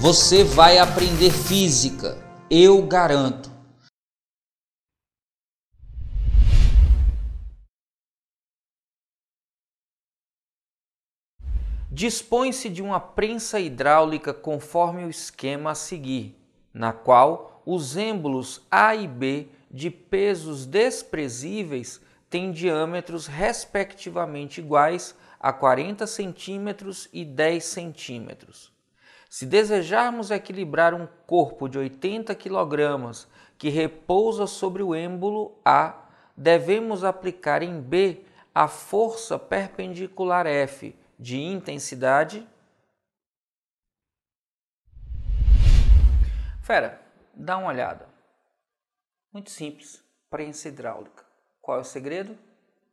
Você vai aprender física, eu garanto. Dispõe-se de uma prensa hidráulica conforme o esquema a seguir, na qual os êmbolos A e B de pesos desprezíveis têm diâmetros respectivamente iguais a 40 centímetros e 10 centímetros. Se desejarmos equilibrar um corpo de 80 kg que repousa sobre o êmbolo A, devemos aplicar em B a força perpendicular F de intensidade. Fera, dá uma olhada. Muito simples, prensa hidráulica. Qual é o segredo?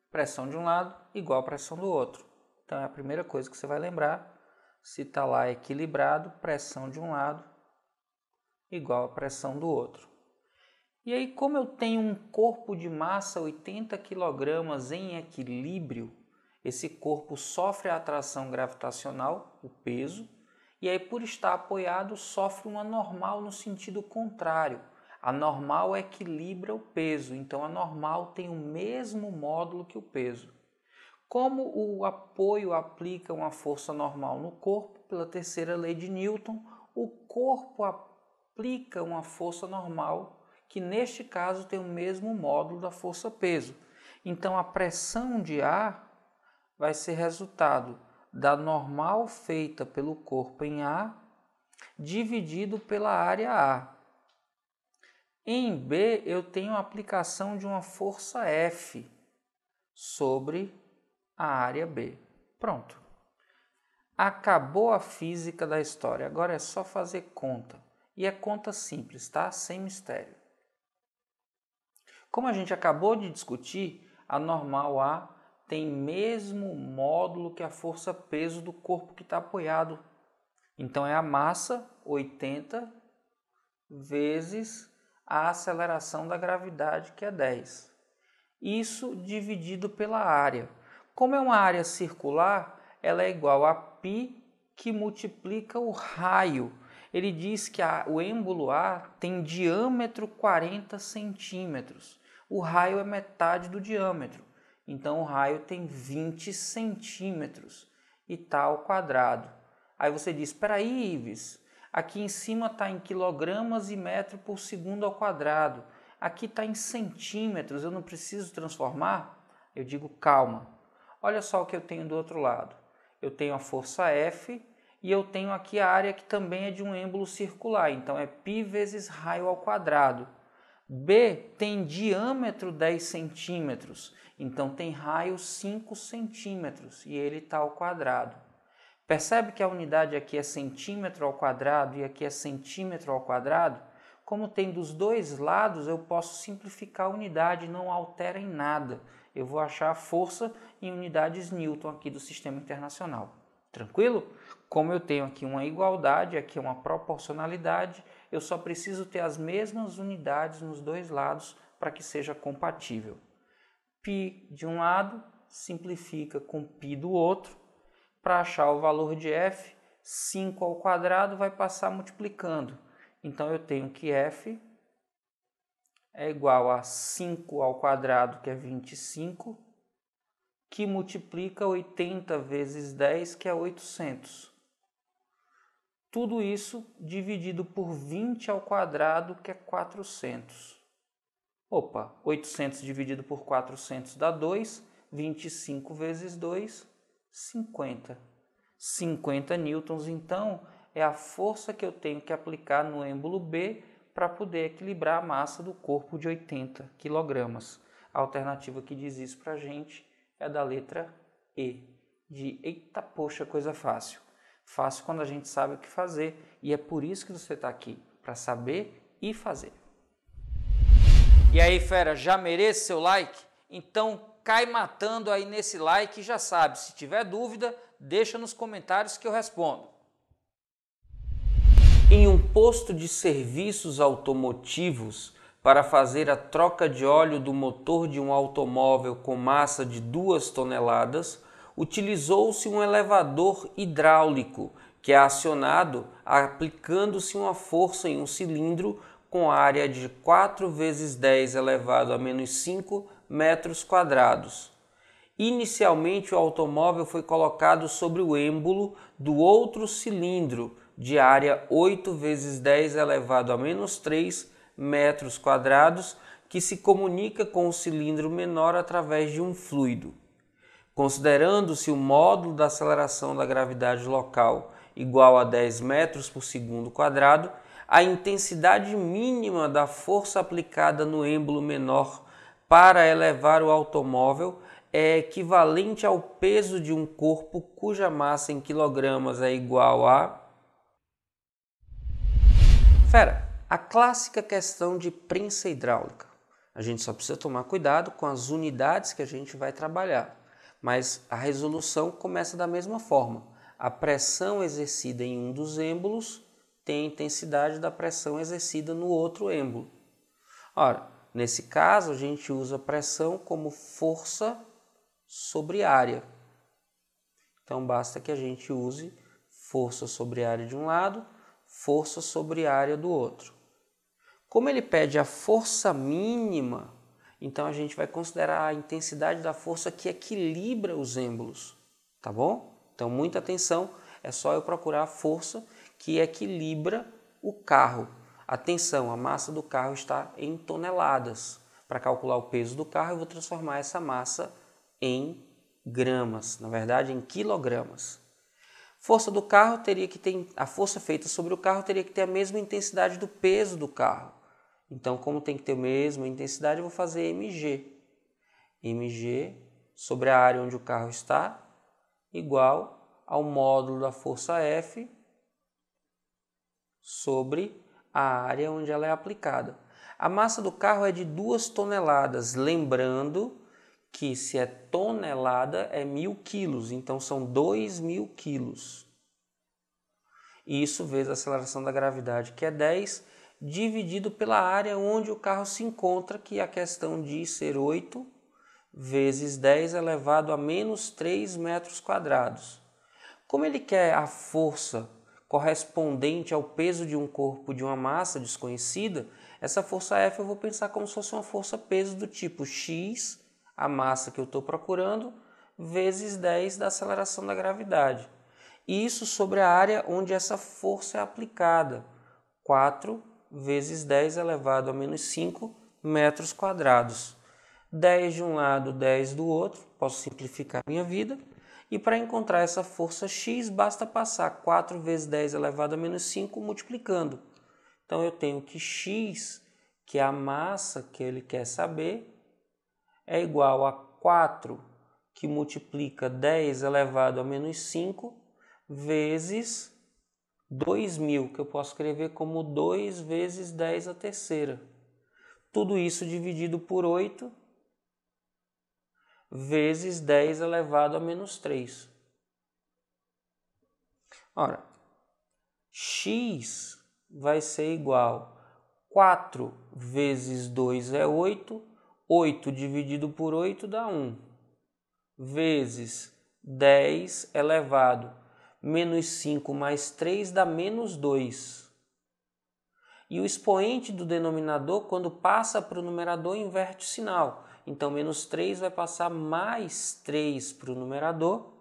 Pressão de um lado igual a pressão do outro. Então é a primeira coisa que você vai lembrar. Se está lá equilibrado, pressão de um lado igual a pressão do outro. E aí, como eu tenho um corpo de massa 80 kg em equilíbrio, esse corpo sofre a atração gravitacional, o peso, e aí por estar apoiado sofre uma normal no sentido contrário. A normal equilibra o peso, então a normal tem o mesmo módulo que o peso. Como o apoio aplica uma força normal no corpo, pela terceira lei de Newton, o corpo aplica uma força normal, que neste caso tem o mesmo módulo da força-peso. Então a pressão de ar vai ser resultado da normal feita pelo corpo em A, dividido pela área A. Em B, eu tenho a aplicação de uma força F sobre a área B. Pronto. Acabou a física da história. Agora é só fazer conta. E é conta simples, tá? Sem mistério. Como a gente acabou de discutir, a normal A tem mesmo módulo que a força-peso do corpo que está apoiado. Então é a massa 80 vezes a aceleração da gravidade, que é 10. Isso dividido pela área. Como é uma área circular, ela é igual a π que multiplica o raio. Ele diz que o êmbolo A tem diâmetro 40 centímetros. O raio é metade do diâmetro. Então o raio tem 20 centímetros e está ao quadrado. Aí você diz, espera aí, Ives, aqui em cima está em quilogramas e metro por segundo ao quadrado. Aqui está em centímetros, eu não preciso transformar? Eu digo, calma. Olha só o que eu tenho do outro lado. Eu tenho a força F e eu tenho aqui a área que também é de um êmbolo circular. Então é π vezes raio ao quadrado. B tem diâmetro 10 centímetros. Então tem raio 5 centímetros e ele está ao quadrado. Percebe que a unidade aqui é centímetro ao quadrado e aqui é centímetro ao quadrado? Como tem dos dois lados, eu posso simplificar a unidade, não altera em nada. Eu vou achar a força em unidades Newton aqui do Sistema Internacional. Tranquilo? Como eu tenho aqui uma igualdade, aqui uma proporcionalidade, eu só preciso ter as mesmas unidades nos dois lados para que seja compatível. Π de um lado simplifica com π do outro. Para achar o valor de F, 5 ao quadrado vai passar multiplicando. Então eu tenho que F é igual a 5 ao quadrado, que é 25, que multiplica 80 vezes 10, que é 800. Tudo isso dividido por 20 ao quadrado, que é 400. Opa, 800 dividido por 400 dá 2, 25 vezes 2, 50. 50 newtons, então, é a força que eu tenho que aplicar no êmbolo B para poder equilibrar a massa do corpo de 80 kg. A alternativa que diz isso para a gente é a da letra E, de eita poxa, coisa fácil. Fácil quando a gente sabe o que fazer, e é por isso que você está aqui, para saber e fazer. E aí, fera, já merece seu like? Então cai matando aí nesse like e já sabe, se tiver dúvida, deixa nos comentários que eu respondo. Em um posto de serviços automotivos, para fazer a troca de óleo do motor de um automóvel com massa de 2 toneladas, utilizou-se um elevador hidráulico que é acionado aplicando-se uma força em um cilindro com área de 4 vezes 10 elevado a menos 5 metros quadrados. Inicialmente, o automóvel foi colocado sobre o êmbolo do outro cilindro de área 8 vezes 10 elevado a menos 3 metros quadrados, que se comunica com o cilindro menor através de um fluido. Considerando-se o módulo da aceleração da gravidade local igual a 10 metros por segundo quadrado, a intensidade mínima da força aplicada no êmbolo menor para elevar o automóvel é equivalente ao peso de um corpo cuja massa em quilogramas é igual a... A clássica questão de prensa hidráulica. A gente só precisa tomar cuidado com as unidades que a gente vai trabalhar, mas a resolução começa da mesma forma. A pressão exercida em um dos êmbolos tem a intensidade da pressão exercida no outro êmbolo. Ora, nesse caso a gente usa pressão como força sobre área. Então basta que a gente use força sobre área de um lado, força sobre área do outro. Como ele pede a força mínima, então a gente vai considerar a intensidade da força que equilibra os êmbolos, tá bom? Então muita atenção, é só eu procurar a força que equilibra o carro. Atenção, a massa do carro está em toneladas. Para calcular o peso do carro, eu vou transformar essa massa em gramas, na verdade em quilogramas. Força do carro teria que ter, a força feita sobre o carro teria que ter a mesma intensidade do peso do carro. Então, como tem que ter a mesma intensidade, eu vou fazer mg. mg sobre a área onde o carro está, igual ao módulo da força F sobre a área onde ela é aplicada. A massa do carro é de 2 toneladas, lembrando que se é tonelada é 1000 quilos, então são 2000 quilos. Isso vezes a aceleração da gravidade, que é 10, dividido pela área onde o carro se encontra, que a questão diz ser 8 vezes 10 elevado a menos 3 metros quadrados. Como ele quer a força correspondente ao peso de um corpo de uma massa desconhecida, essa força F eu vou pensar como se fosse uma força-peso do tipo x, a massa que eu estou procurando, vezes 10 da aceleração da gravidade. Isso sobre a área onde essa força é aplicada, 4 vezes 10 elevado a menos 5 metros quadrados. 10 de um lado, 10 do outro, posso simplificar minha vida. E para encontrar essa força x, basta passar 4 vezes 10 elevado a menos 5 multiplicando. Então eu tenho que x, que é a massa que ele quer saber, é igual a 4, que multiplica 10 elevado a menos 5, vezes 2000, que eu posso escrever como 2 vezes 10 a terceira. Tudo isso dividido por 8, vezes 10 elevado a menos 3. Ora, x vai ser igual a 4 vezes 2 é 8, 8 dividido por 8 dá 1, vezes 10 elevado menos 5 mais 3 dá menos 2. E o expoente do denominador, quando passa para o numerador, inverte o sinal. Então, menos 3 vai passar mais 3 para o numerador.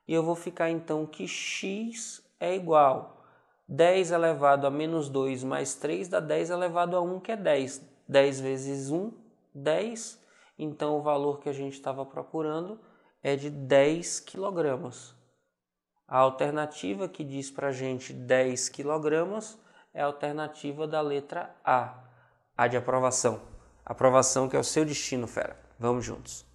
E eu vou ficar, então, que x é igual a 10 elevado a menos 2 mais 3 dá 10 elevado a 1, que é 10. 10 vezes 1, 10. Então, o valor que a gente estava procurando é de 10 quilogramas. A alternativa que diz para a gente 10 quilogramas é a alternativa da letra A de aprovação. Aprovação que é o seu destino, fera. Vamos juntos.